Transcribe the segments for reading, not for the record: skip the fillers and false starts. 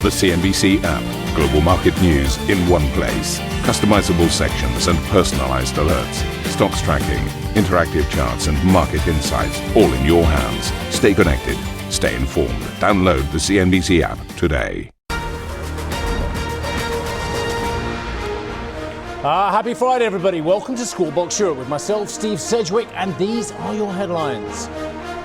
The CNBC app. Global market news in one place. Customizable sections and personalized alerts. Stocks tracking, interactive charts and market insights all in your hands. Stay connected. Stay informed. Download the CNBC app today. Happy Friday, everybody. Welcome to Scorebox Europe with myself, Steve Sedgwick, and these are your headlines.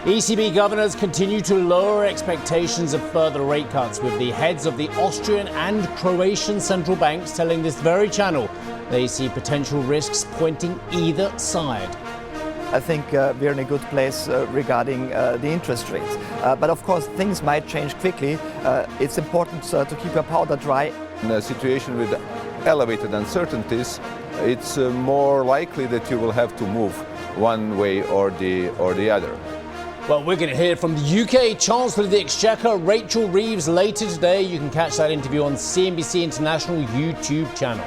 ECB governors continue to lower expectations of further rate cuts, with the heads of the Austrian and Croatian central banks telling this very channel they see potential risks pointing either side. I think we're in a good place regarding the interest rates. But of course, things might change quickly. It's important to keep your powder dry. In a situation with elevated uncertainties, it's more likely that you will have to move one way or the other. Well, we're going to hear from the UK Chancellor of the Exchequer, Rachel Reeves, later today. You can catch that interview on CNBC International YouTube channel.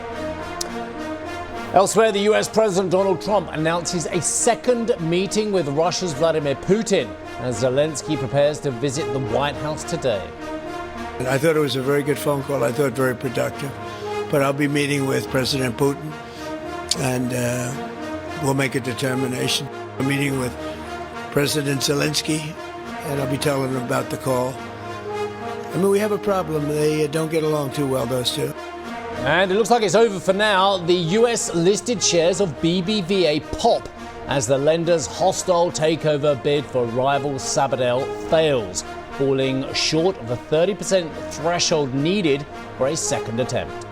Elsewhere, the US President Donald Trump announces a second meeting with Russia's Vladimir Putin as Zelenskyy prepares to visit the White House today. I thought it was a very good phone call. I thought very productive. But I'll be meeting with President Putin, and we'll make a determination. I'm meeting with President Zelenskyy, and I'll be telling him about the call. I mean, we have a problem. They don't get along too well, those two. And it looks like it's over for now. The US-listed shares of BBVA pop as the lender's hostile takeover bid for rival Sabadell fails, falling short of the 30% threshold needed for a second attempt.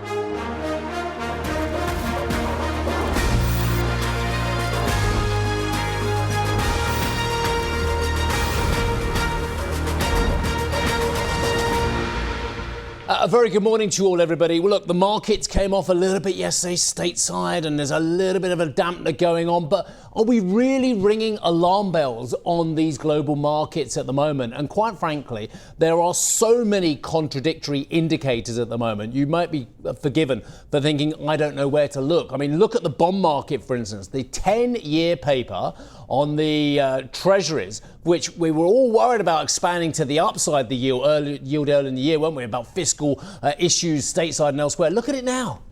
A very good morning to you all, everybody. Well, look, the markets came off a little bit yesterday stateside, and there's a little bit of a dampener going on. But are we really ringing alarm bells on these global markets at the moment? And quite frankly, there are so many contradictory indicators at the moment. You might be forgiven for thinking, I don't know where to look. I mean, look at the bond market, for instance. The 10-year paper on the treasuries, which we were all worried about expanding to the upside, the yield early in the year, weren't we, about fiscal issues stateside and elsewhere. Look at it now.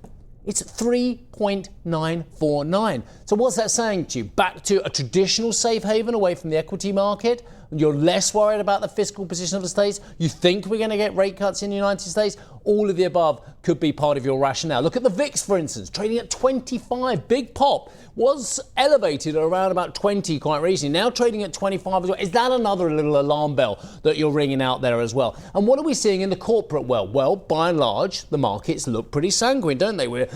It's 3.949. So what's that saying to you? Back to a traditional safe haven away from the equity market? You're less worried about the fiscal position of the states? You think we're going to get rate cuts in the United States? All of the above could be part of your rationale. Look at the VIX, for instance, trading at 25. Big pop. Was elevated at around about 20 quite recently. Now trading at 25 as well. Is that another little alarm bell that you're ringing out there as well? And what are we seeing in the corporate world? Well, by and large, the markets look pretty sanguine, don't they? We're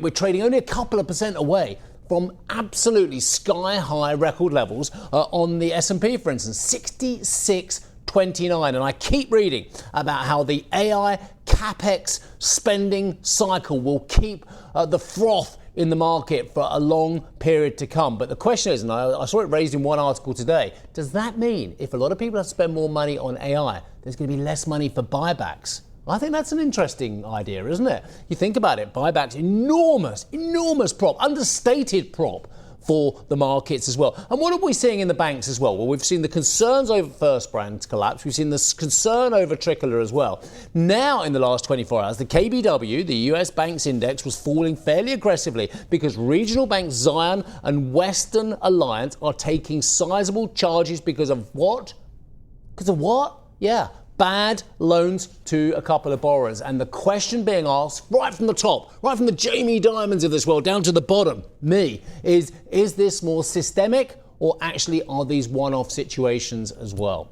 trading only a couple of percent away from absolutely sky-high record levels on the S&P, for instance, 66.29. And I keep reading about how the AI CapEx spending cycle will keep the froth in the market for a long period to come. But the question is, and I saw it raised in one article today, does that mean if a lot of people have to spend more money on AI, there's going to be less money for buybacks? I think that's an interesting idea, isn't it? You think about it, buybacks, enormous prop, understated prop for the markets as well. And what are we seeing in the banks as well? Well, we've seen the concerns over First Brand collapse. We've seen this concern over Tricolor as well. Now, in the last 24 hours, the KBW, the US Banks Index, was falling fairly aggressively because regional banks Zion and Western Alliance are taking sizable charges because of what? Because of what? Yeah. Bad loans to a couple of borrowers. And the question being asked right from the top, right from the Jamie Dimons of this world down to the bottom, me, is this more systemic or actually are these one-off situations as well?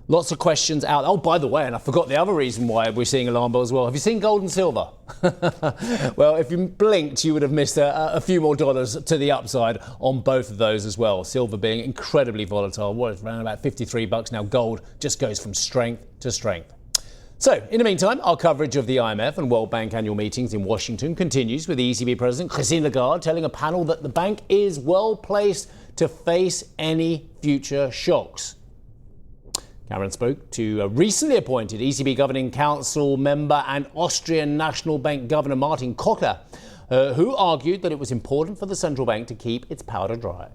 Lots of questions out. Oh, by the way, and I forgot the other reason why we're seeing alarm bells as well. Have you seen gold and silver? Well, if you blinked, you would have missed a few more dollars to the upside on both of those as well. Silver being incredibly volatile. What, it's around about $53 now. Gold just goes from strength to strength. So, in the meantime, our coverage of the IMF and World Bank annual meetings in Washington continues with the ECB President Christine Lagarde telling a panel that the bank is well placed to face any future shocks. Cameron spoke to a recently appointed ECB Governing Council member and Austrian National Bank Governor Martin Kocher, who argued that it was important for the central bank to keep its powder dry.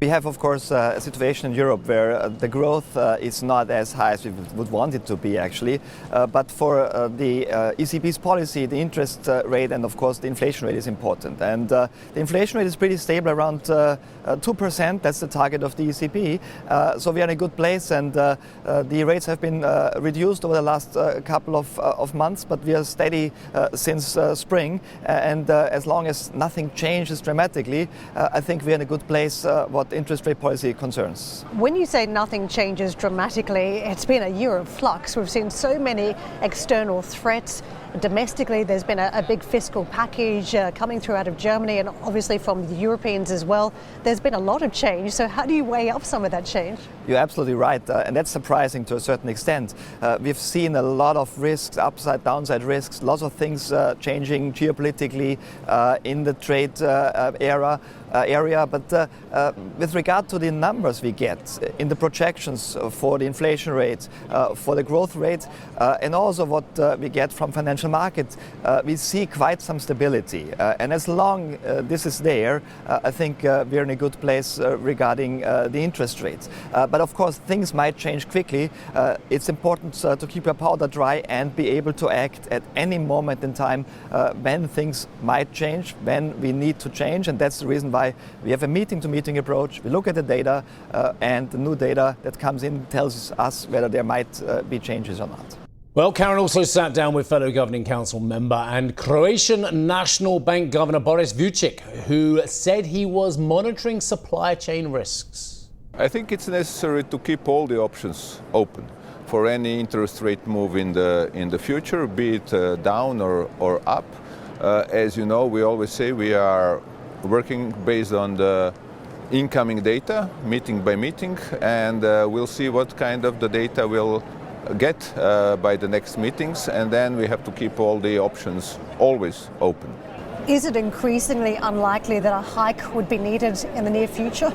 We have, of course, a situation in Europe where the growth is not as high as we would want it to be, actually. But for the ECB's policy, the interest rate and, of course, the inflation rate is important. And the inflation rate is pretty stable, around 2%. That's the target of the ECB. So we are in a good place, and the rates have been reduced over the last couple of months, but we are steady since spring. And as long as nothing changes dramatically, I think we're in a good place what interest rate policy concerns. When you say nothing changes dramatically, it's been a year of flux. We've seen so many external threats. Domestically, there's been a big fiscal package coming through out of Germany and obviously from the Europeans as well. There's been a lot of change. So how do you weigh up some of that change? You're absolutely right, and that's surprising to a certain extent. We've seen a lot of risks, upside, downside risks, lots of things changing geopolitically in the trade area. But with regard to the numbers we get in the projections for the inflation rate, for the growth rate, and also what we get from financial markets, we see quite some stability. And as long this is there, I think we're in a good place regarding the interest rates. But of course, things might change quickly. It's important to keep your powder dry and be able to act at any moment in time when things might change, when we need to change. And that's the reason why we have a meeting-to-meeting approach. We look at the data, and the new data that comes in tells us whether there might be changes or not. Well, Karen also sat down with fellow Governing Council member and Croatian National Bank Governor Boris Vucic, who said he was monitoring supply chain risks. I think it's necessary to keep all the options open for any interest rate move in the future, be it down or up. As you know, we always say we are working based on the incoming data, meeting by meeting, and we'll see what kind of the data we'll get by the next meetings, and then we have to keep all the options always open. Is it increasingly unlikely that a hike would be needed in the near future?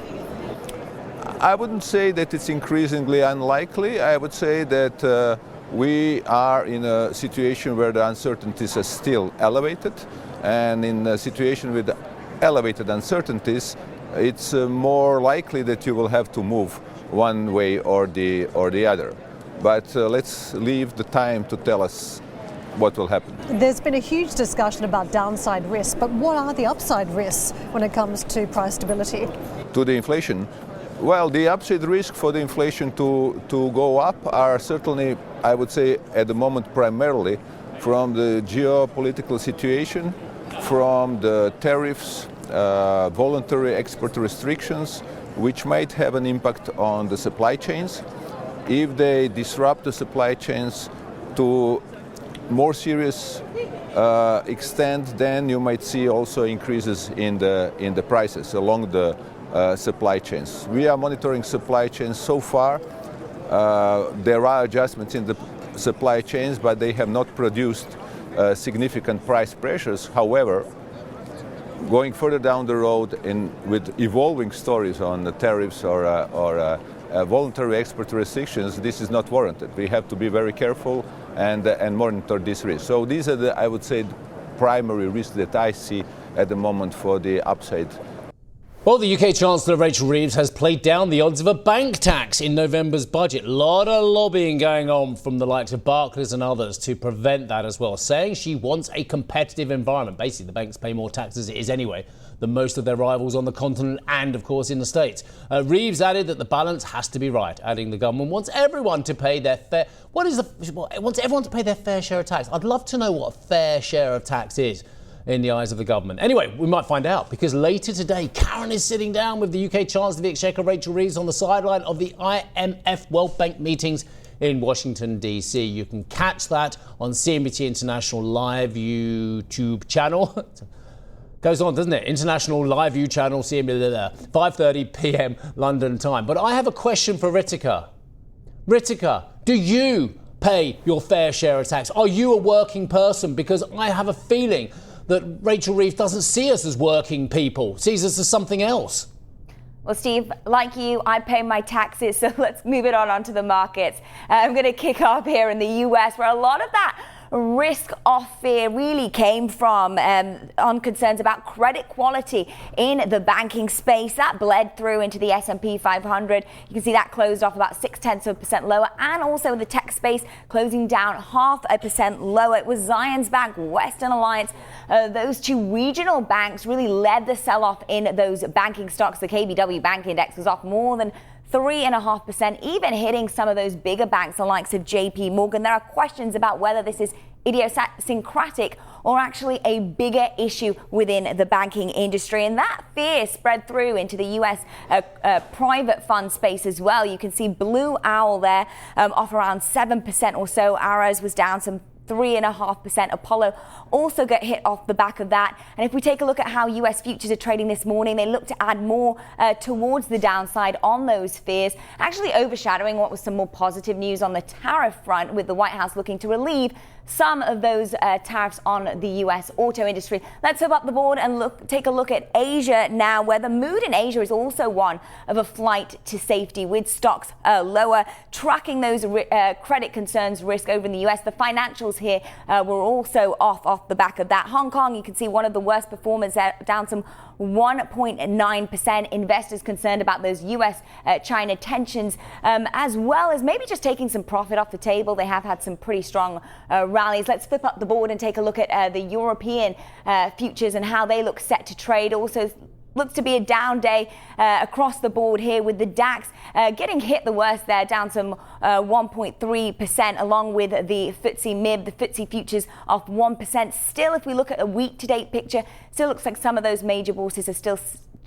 I wouldn't say that it's increasingly unlikely. I would say that we are in a situation where the uncertainties are still elevated, and in a situation with elevated uncertainties, it's more likely that you will have to move one way or the other. But let's leave the time to tell us what will happen. There's been a huge discussion about downside risks, but what are the upside risks when it comes to price stability? To the inflation, well, the upside risk for the inflation to go up are certainly, I would say, at the moment primarily from the geopolitical situation, from the tariffs, voluntary export restrictions, which might have an impact on the supply chains. If they disrupt the supply chains to more serious extent, then you might see also increases in the prices along the supply chains. We are monitoring supply chains so far. There are adjustments in the supply chains, but they have not produced significant price pressures. However, going further down the road with evolving stories on the tariffs or voluntary export restrictions, this is not warranted. We have to be very careful and monitor this risk. So these are I would say, the primary risks that I see at the moment for the upside. Well, the UK Chancellor Rachel Reeves has played down the odds of a bank tax in November's budget. A lot of lobbying going on from the likes of Barclays and others to prevent that as well, saying she wants a competitive environment. Basically, the banks pay more tax as it is anyway than most of their rivals on the continent and, of course, in the States. Reeves added that the balance has to be right, adding the government wants everyone to pay their fair... wants everyone to pay their fair share of tax. I'd love to know what a fair share of tax is in the eyes of the government. Anyway, we might find out, because later today, Karen is sitting down with the UK Chancellor of the Exchequer, Rachel Reeves, on the sideline of the IMF World Bank meetings in Washington, D.C. You can catch that on CNBC International Live YouTube channel. Goes on, doesn't it? International Live View channel, CNBC, 5:30 p.m. London time. But I have a question for Ritika. Ritika, do you pay your fair share of tax? Are you a working person? Because I have a feeling that Rachel Reeves doesn't see us as working people, sees us as something else. Well, Steve, like you, I pay my taxes, so let's move it on onto the markets. I'm going to kick off here in the US, where a lot of that risk-off fear really came from on concerns about credit quality in the banking space. That bled through into the S&P 500. You can see that closed off about 0.6% lower, and also the tech space closing down 0.5% lower. It was Zions Bank, Western Alliance, those two regional banks really led the sell-off in those banking stocks. The KBW Bank Index was off more than 3.5%, even hitting some of those bigger banks, the likes of JP Morgan. There are questions about whether this is idiosyncratic or actually a bigger issue within the banking industry. And that fear spread through into the US private fund space as well. You can see Blue Owl there off around 7% or so. Arrows was down some 3.5%. Apollo also got hit off the back of that. And if we take a look at how US futures are trading this morning, they look to add more towards the downside on those fears, actually overshadowing what was some more positive news on the tariff front, with the White House looking to relieve some of those tariffs on the US auto industry. Let's flip up the board and take a look at Asia now, where the mood in Asia is also one of a flight to safety, with stocks lower, tracking those credit concerns risk over in the US. The financials here were also off the back of that. Hong Kong, you can see one of the worst performers, down some 1.9%. Investors concerned about those US-China tensions, as well as maybe just taking some profit off the table. They have had some pretty strong rallies. Let's flip up the board and take a look at the European futures and how they look set to trade. Also looks to be a down day across the board here, with the DAX getting hit the worst there, down some 1.3%, along with the FTSE MIB, the FTSE futures off 1%. Still, if we look at a week-to-date picture, still looks like some of those major bourses are still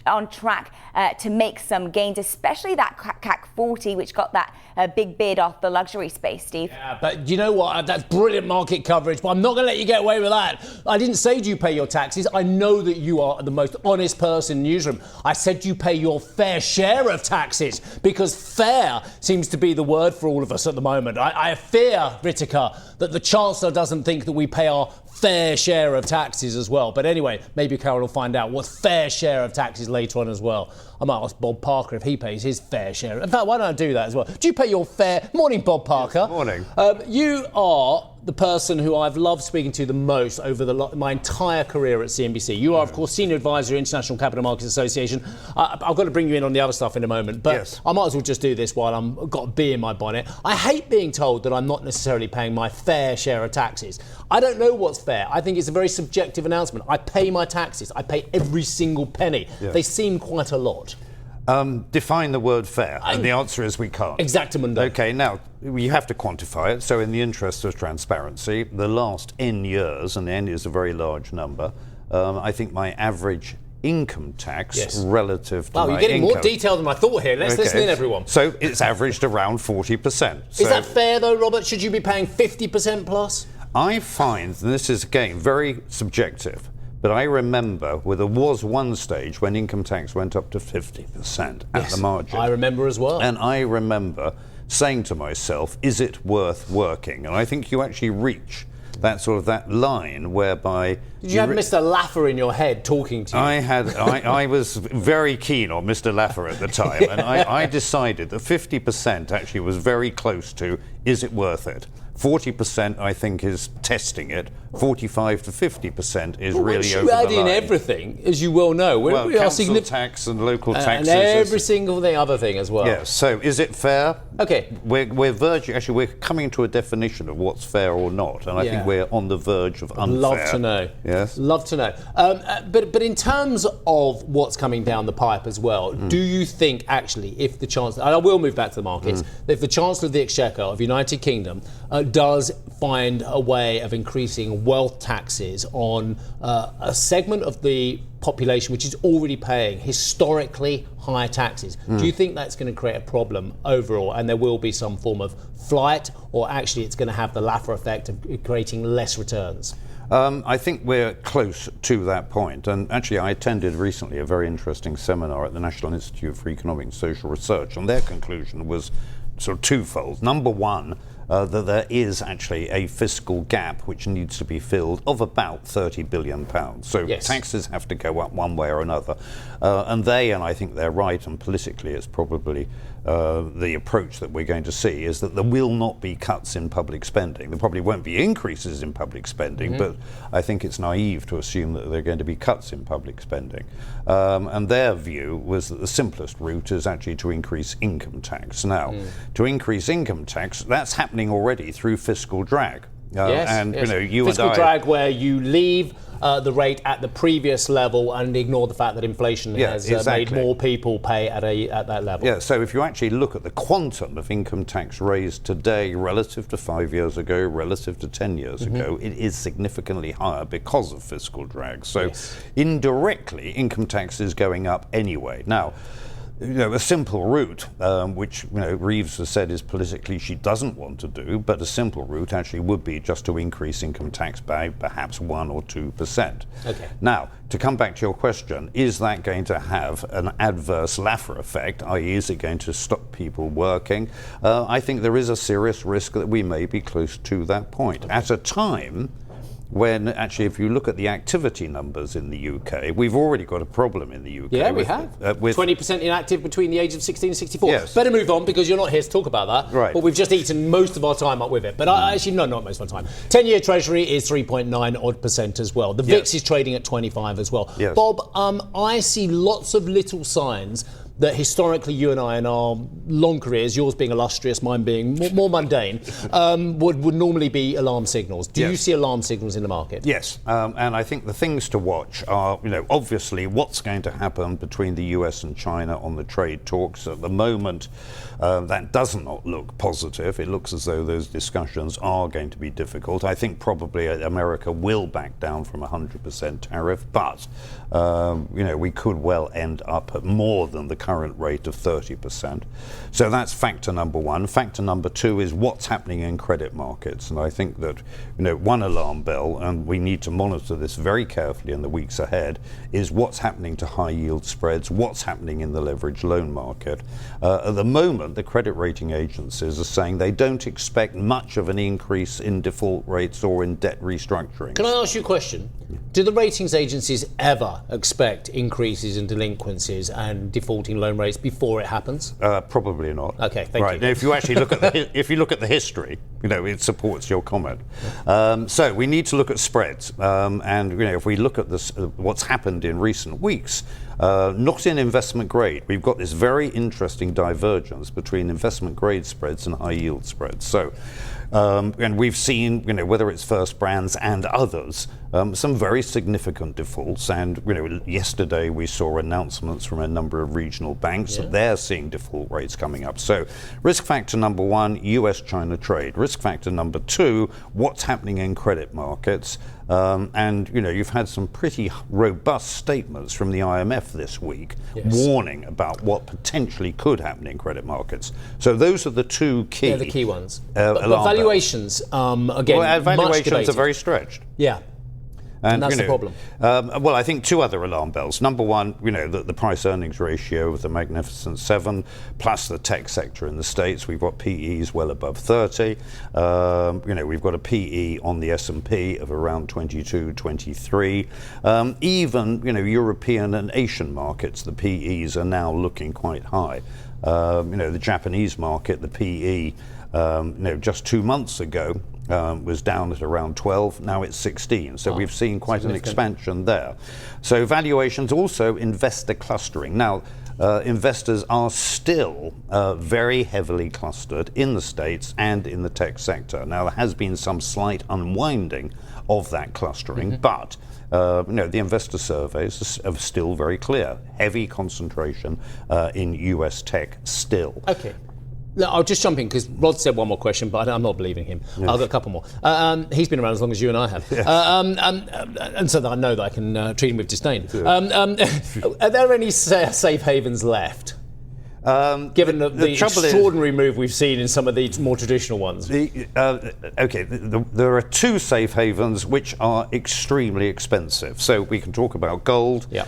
on track to make some gains, especially that CAC 40, which got that big bid off the luxury space, Steve. Yeah, but you know what? That's brilliant market coverage, but I'm not going to let you get away with that. I didn't say do you pay your taxes. I know that you are the most honest person in the newsroom. I said you pay your fair share of taxes, because fair seems to be the word for all of us at the moment. I fear, Ritika, that the Chancellor doesn't think that we pay our fair share of taxes as well. But anyway, maybe Carol will find out what fair share of taxes later on as well. I might ask Bob Parker if he pays his fair share. In fact, why don't I do that as well? Do you pay your fair... Morning, Bob Parker. Yes, morning. You are the person who I've loved speaking to the most over my entire career at CNBC. You are, of course, Senior Advisor, International Capital Markets Association. I've got to bring you in on the other stuff in a moment, but yes, I might as well just do this while I've got a bee in my bonnet. I hate being told that I'm not necessarily paying my fair share of taxes. I don't know what's fair. I think it's a very subjective announcement. I pay my taxes. I pay every single penny. Yes. They seem quite a lot. Define the word fair, and the answer is we can't. Exactamundo. Okay, now, you have to quantify it. So in the interest of transparency, the last N years, and N is a very large number, I think my average income tax relative to my income... You're getting more detail than I thought here. Let's listen in, everyone. So it's averaged around 40%. Is that fair, though, Robert? Should you be paying 50% plus? I find, and this is, again, very subjective, but I remember there was one stage when income tax went up to 50% at the margin. I remember as well. And I remember saying to myself, is it worth working? And I think you actually reach that line whereby... Did you have Mr. Laffer in your head talking to you? I was very keen on Mr. Laffer at the time, and I decided that 50% actually was very close to, is it worth it? 40%, I think, is testing it. 45 to 50% is really over the line. You add in everything, as you well know. We council tax and local taxes. And every single other thing as well. Yes, so is it fair? Okay. We're coming to a definition of what's fair or not, and I think we're on the verge of unfair. Love to know. Yes. Love to know. But in terms of what's coming down the pipe as well, do you think actually if the Chancellor, and I will move back to the markets, if the Chancellor of the Exchequer of United Kingdom does find a way of increasing wealth taxes on a segment of the population which is already paying historically high taxes, do you think that's going to create a problem overall, and there will be some form of flight, or actually it's going to have the Laffer effect of creating less returns? I think we're close to that point. And actually, I attended recently a very interesting seminar at the National Institute for Economic and Social Research, and their conclusion was sort of twofold. Number one, that there is actually a fiscal gap which needs to be filled of about £30 billion. So taxes have to go up one way or another. And I think they're right, and politically it's probably the approach that we're going to see is that there will not be cuts in public spending. There probably won't be increases in public spending, but I think it's naive to assume that there are going to be cuts in public spending. And their view was that the simplest route is actually to increase income tax. Now, to increase income tax, that's happening already through fiscal drag. Fiscal drag where you leave the rate at the previous level and ignore the fact that inflation has made more people pay at that level. Yeah, so if you actually look at the quantum of income tax raised today relative to 5 years ago, relative to 10 years ago, it is significantly higher because of fiscal drag. So indirectly, income tax is going up anyway. Now, a simple route, which Reeves has said is politically she doesn't want to do, but a simple route actually would be just to increase income tax by perhaps 1 or 2%. Okay. Now, to come back to your question, is that going to have an adverse Laffer effect, i.e. is it going to stop people working? I think there is a serious risk that we may be close to that point. At a time when actually, if you look at the activity numbers in the UK, we've already got a problem in the UK. Yeah, we have. With 20% inactive between the age of 16 and 64. Yes. Better move on because you're not here to talk about that. Right. But we've just eaten most of our time up with it. But actually, no, not most of our time. 10-year Treasury is 3.9% as well. The VIX is trading at 25 as well. Yes. Bob, I see lots of little signs that historically you and I in our long careers, yours being illustrious, mine being more mundane, would normally be alarm signals. Do you see alarm signals in the market? Yes, and I think the things to watch are, obviously what's going to happen between the US and China on the trade talks. At the moment, that does not look positive. It looks as though those discussions are going to be difficult. I think probably America will back down from 100% tariff, but we could well end up at more than the current rate of 30%. So that's factor number one. Factor number two is what's happening in credit markets. And I think that, one alarm bell, and we need to monitor this very carefully in the weeks ahead, is what's happening to high yield spreads, what's happening in the leveraged loan market. At the moment, the credit rating agencies are saying they don't expect much of an increase in default rates or in debt restructuring. Can I ask you a question? Do the ratings agencies ever expect increases in delinquencies and defaulting loan rates before it happens? Probably not. Okay, thank you. Now, if you actually look at the history, it supports your comment. So we need to look at spreads, and if we look at this, what's happened in recent weeks, not in investment grade. We've got this very interesting divergence between investment grade spreads and high yield spreads. So. And we've seen, whether it's First Brands and others, some very significant defaults. And, yesterday we saw announcements from a number of regional banks that they're seeing default rates coming up. So risk factor number one, US-China trade. Risk factor number two, what's happening in credit markets. And, you've had some pretty robust statements from the IMF this week warning about what potentially could happen in credit markets. So those are the two key... They're the key ones. But valuations, again, valuations are very stretched. Yeah. And that's the problem. Well, I think two other alarm bells. Number one, the price-earnings ratio of the Magnificent Seven, plus the tech sector in the States. We've got PEs well above 30. We've got a PE on the S&P of around 22, 23. Even, European and Asian markets, the PEs are now looking quite high. The Japanese market, the PE, just 2 months ago, was down at around 12, now it's 16. So we've seen quite an expansion there. So valuations, also investor clustering. Now, investors are still very heavily clustered in the States and in the tech sector. Now, there has been some slight unwinding of that clustering, but the investor surveys are still very clear. Heavy concentration in US tech still. Okay. No, I'll just jump in because Rod said one more question, but I'm not believing him. I've got a couple more. He's been around as long as you and I have. Yes. And so that I know that I can treat him with disdain. Are there any safe havens left? Given the extraordinary move we've seen in some of the more traditional ones. There are two safe havens which are extremely expensive. So we can talk about gold. Yeah.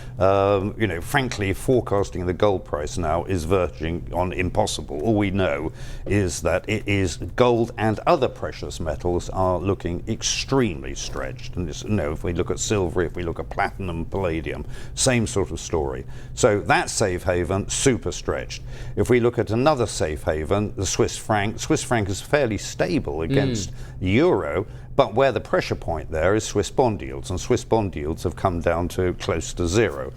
Frankly, forecasting the gold price now is verging on impossible. All we know is that it is gold and other precious metals are looking extremely stretched. And if we look at silver, if we look at platinum, palladium, same sort of story. So that safe haven, super stretched. If we look at another safe haven, the Swiss franc is fairly stable against euro, but where the pressure point there is Swiss bond yields, and Swiss bond yields have come down to close to zero.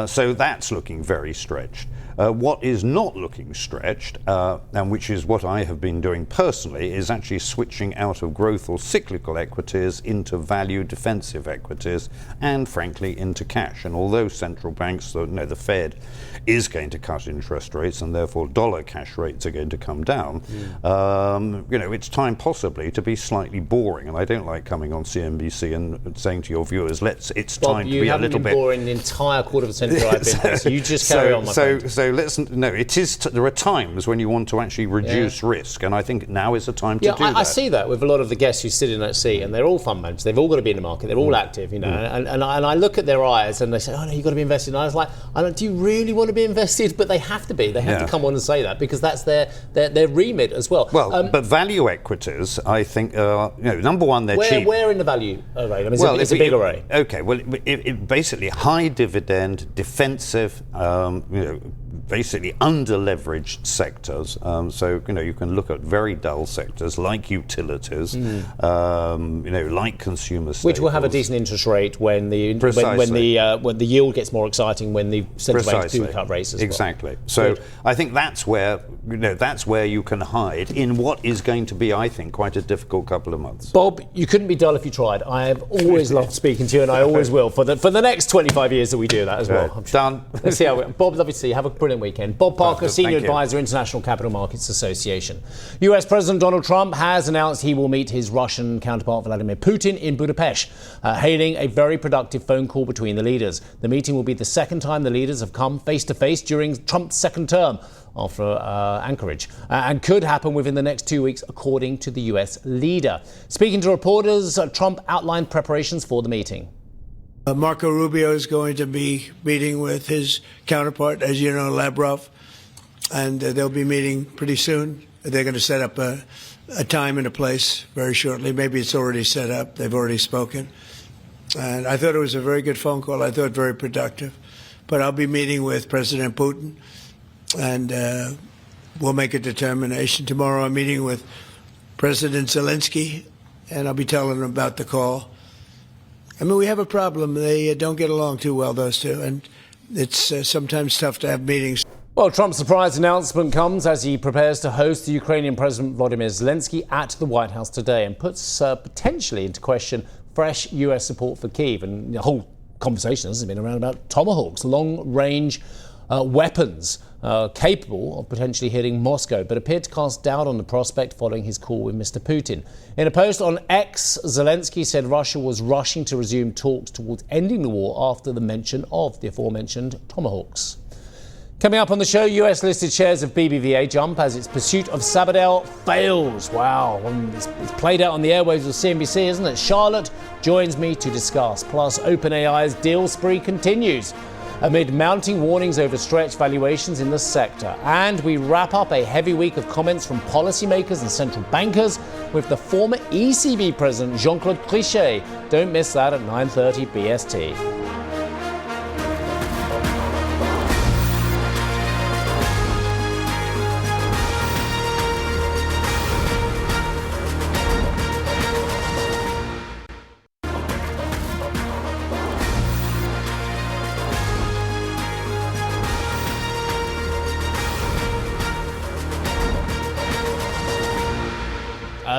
So that's looking very stretched. What is not looking stretched, and which is what I have been doing personally, is actually switching out of growth or cyclical equities into value defensive equities and, frankly, into cash. And although central banks, the Fed, is going to cut interest rates and therefore dollar cash rates are going to come down, it's time possibly to be slightly boring. And I don't like coming on CNBC and saying to your viewers, it's time to be a little bit boring the entire quarter of a century I've been here, so you just carry on, my friend. So there are times when you want to actually reduce risk, and I think now is the time to do that. I see that with a lot of the guests who sit in that seat, and they're all fund managers. They've all got to be in the market. They're all active, and I look at their eyes, and they say, "Oh no, you've got to be invested." And I was like, "Do you really want to be invested?" But they have to be. They have to come on and say that because that's their remit as well. Well, but value equities, I think, number one, they're cheap. Where in the value array? I mean, it's a big array. Okay, well, it basically high dividend, defensive, basically under-leveraged sectors. So you can look at very dull sectors like utilities, like consumer staples, which will have a decent interest rate when the yield gets more exciting, when the central banks do cut rates as well. Exactly. So I think that's where you can hide in what is going to be, I think, quite a difficult couple of months. Bob, you couldn't be dull if you tried. I have always loved speaking to you, and I always will for the next 25 years that we do that as well. I'm done. Let's see how Bob, lovely to see you. Have a brilliant weekend. Bob Parker, Senior Thank you. Advisor, International Capital Markets Association. US President Donald Trump has announced he will meet his Russian counterpart Vladimir Putin in Budapest, hailing a very productive phone call between the leaders. The meeting will be the second time the leaders have come face-to-face during Trump's second term after Anchorage, and could happen within the next 2 weeks, according to the US leader. Speaking to reporters, Trump outlined preparations for the meeting. Marco Rubio is going to be meeting with his counterpart, as you know, Lavrov, and they'll be meeting pretty soon. They're going to set up a time and a place very shortly. Maybe it's already set up. They've already spoken. And I thought it was a very good phone call. I thought very productive. But I'll be meeting with President Putin, and we'll make a determination. Tomorrow I'm meeting with President Zelenskyy, and I'll be telling him about the call. I mean, we have a problem. They don't get along too well, those two, and it's sometimes tough to have meetings. Well, Trump's surprise announcement comes as he prepares to host the Ukrainian President Volodomyr Zelenskyy at the White House today, and puts potentially into question fresh US support for Kyiv. And the whole conversation has been around about tomahawks, long-range weapons capable of potentially hitting Moscow, but appeared to cast doubt on the prospect following his call with Mr. Putin. In a post on X, Zelenskyy said Russia was rushing to resume talks towards ending the war after the mention of the aforementioned tomahawks. Coming up on the show, US-listed shares of BBVA jump as its pursuit of Sabadell fails. Wow, it's played out on the airwaves of CNBC, isn't it? Charlotte joins me to discuss. Plus, OpenAI's deal spree continues amid mounting warnings over stretched valuations in the sector. And we wrap up a heavy week of comments from policymakers and central bankers with the former ECB president Jean-Claude Trichet. Don't miss that at 9:30 BST.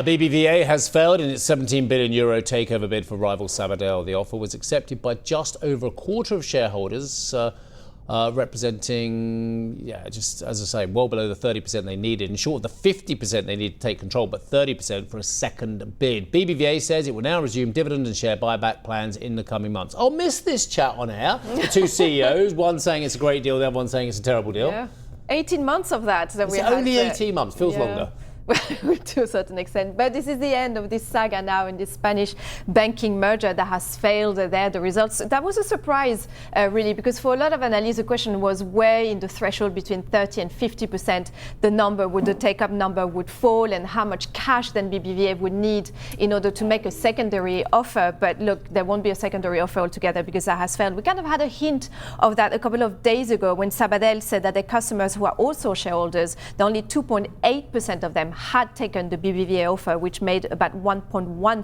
BBVA has failed in its €17 billion takeover bid for rival Sabadell. The offer was accepted by just over a quarter of shareholders, representing, just as I say, well below the 30% they needed, and short of the 50% they need to take control, but 30% for a second bid. BBVA says it will now resume dividend and share buyback plans in the coming months. I'll miss this chat on air. The two CEOs, one saying it's a great deal, the other one saying it's a terrible deal. Yeah. 18 months of that. It's only 18 months, feels longer. To a certain extent. But this is the end of this saga now in this Spanish banking merger that has failed there. The results, that was a surprise, really, because for a lot of analysts, the question was where in the threshold between 30 and 50% the take-up number would fall, and how much cash then BBVA would need in order to make a secondary offer. But look, there won't be a secondary offer altogether because that has failed. We kind of had a hint of that a couple of days ago when Sabadell said that their customers who are also shareholders, that only 2.8% of them had taken the BBVA offer, which made about 1.1%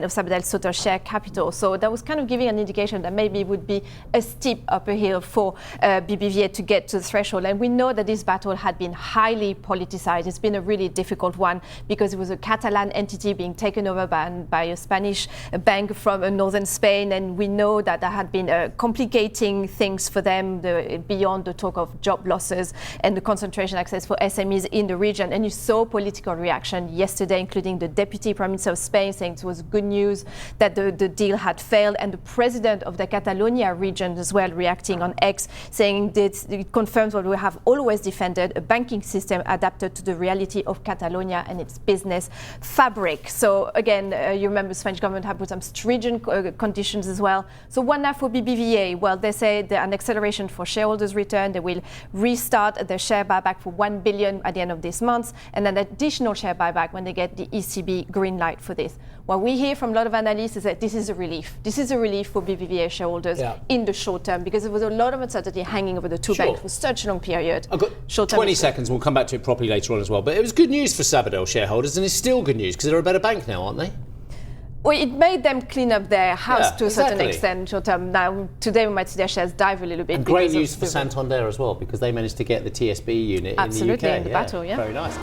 of Sabadell's total share capital. So that was kind of giving an indication that maybe it would be a steep upper hill for BBVA to get to the threshold. And we know that this battle had been highly politicized. It's been a really difficult one because it was a Catalan entity being taken over by a Spanish bank from northern Spain. And we know that that had been complicating things for them beyond the talk of job losses and the concentration access for SMEs in the region. And you saw political reaction yesterday, including the Deputy Prime Minister of Spain saying it was good news that the deal had failed, and the President of the Catalonia region as well reacting on X, saying that it confirms what we have always defended, a banking system adapted to the reality of Catalonia and its business fabric. So again, you remember the Spanish government had put some stringent conditions as well. So what now for BBVA? Well, they say an acceleration for shareholders' return. They will restart the share buyback for 1 billion at the end of this month, and then additional share buyback when they get the ECB green light for this. What we hear from a lot of analysts is that this is a relief. This is a relief for BBVA shareholders in the short term, because there was a lot of uncertainty hanging over the two banks for such a long period. I've got 20 seconds. We'll come back to it properly later on as well. But it was good news for Sabadell shareholders, and it's still good news because they're a better bank now, aren't they? Well, it made them clean up their house to a certain extent short term. Now, today we might see their shares dive a little bit. And great news for Santander as well, because they managed to get the TSB unit in the UK. Absolutely, in the battle, Very nice.